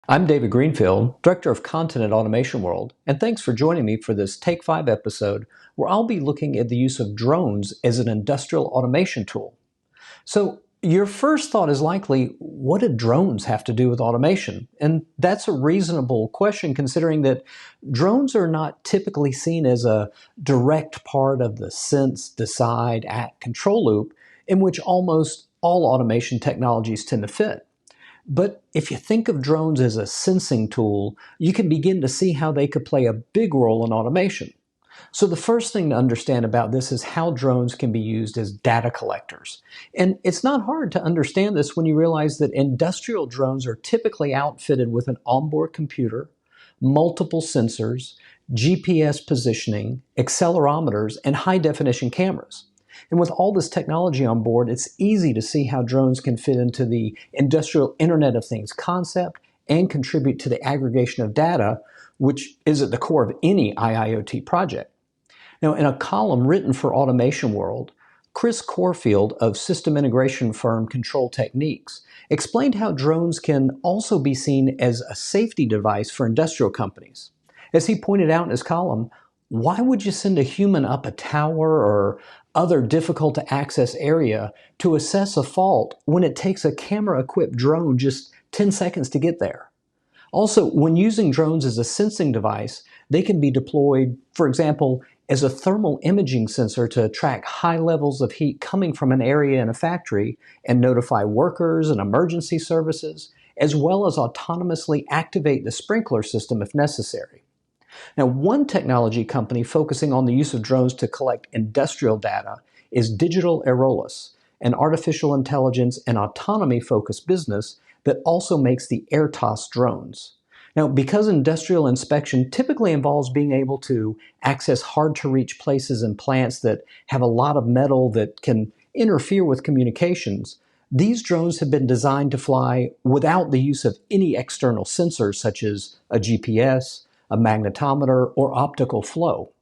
I'm David Greenfield, Director of Content at Automation World, and thanks for joining me for this Take 5 episode where I'll be looking at the use of drones as an industrial automation tool. So your first thought is likely, what do drones have to do with automation? And that's a reasonable question considering that drones are not typically seen as a direct part of the sense, decide, act, control loop in which almost all automation technologies tend to fit. But if you think of drones as a sensing tool, you can begin to see how they could play a big role in automation. So the first thing to understand about this is how drones can be used as data collectors. And it's not hard to understand this when you realize that industrial drones are typically outfitted with an onboard computer, multiple sensors, GPS positioning, accelerometers, and high-definition cameras. And with all this technology on board, it's easy to see how drones can fit into the industrial Internet of Things concept and contribute to the aggregation of data, which is at the core of any IIoT project. Now, in a column written for Automation World, Chris Corfield of system integration firm Control Techniques explained how drones can also be seen as a safety device for industrial companies. As he pointed out in his column, why would you send a human up a tower or other difficult to access area to assess a fault when it takes a camera-equipped drone just 10 seconds to get there? Also, when using drones as a sensing device, they can be deployed, for example, as a thermal imaging sensor to track high levels of heat coming from an area in a factory and notify workers and emergency services, as well as autonomously activate the sprinkler system if necessary. Now, one technology company focusing on the use of drones to collect industrial data is Digital Aerolis, an artificial intelligence and autonomy-focused business that also makes the AirTOS drones. Now, because industrial inspection typically involves being able to access hard-to-reach places and plants that have a lot of metal that can interfere with communications, these drones have been designed to fly without the use of any external sensors such as a GPS, a magnetometer, or optical flow.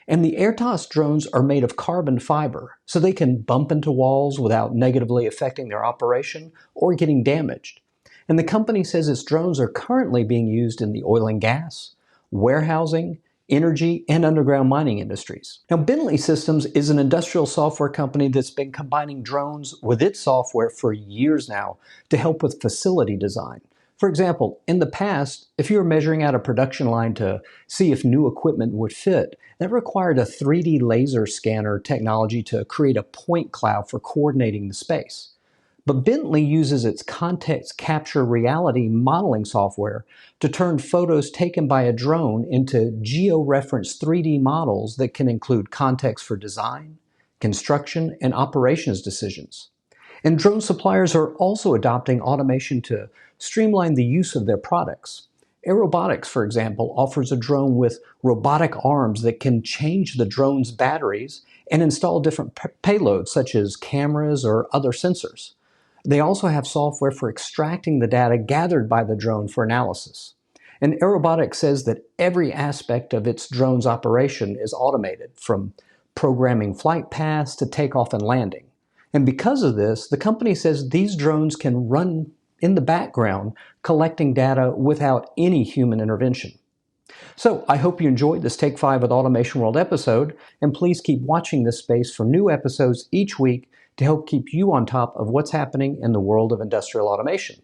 And the AirTOS drones are made of carbon fiber, so they can bump into walls without negatively affecting their operation or getting damaged. And the company says its drones are currently being used in the oil and gas, warehousing, energy, and underground mining industries. Now, Bentley Systems is an industrial software company that's been combining drones with its software for years now to help with facility design. For example, in the past, if you were measuring out a production line to see if new equipment would fit, that required a 3D laser scanner technology to create a point cloud for coordinating the space. But Bentley uses its context capture reality modeling software to turn photos taken by a drone into geo-referenced 3D models that can include context for design, construction, and operations decisions. And drone suppliers are also adopting automation to streamline the use of their products. Robotics, for example, offers a drone with robotic arms that can change the drone's batteries and install different payloads such as cameras or other sensors. They also have software for extracting the data gathered by the drone for analysis. And Robotics says that every aspect of its drone's operation is automated, from programming flight paths to takeoff and landing. And because of this, the company says these drones can run in the background, collecting data without any human intervention. So I hope you enjoyed this Take 5 with Automation World episode, and please keep watching this space for new episodes each week to help keep you on top of what's happening in the world of industrial automation.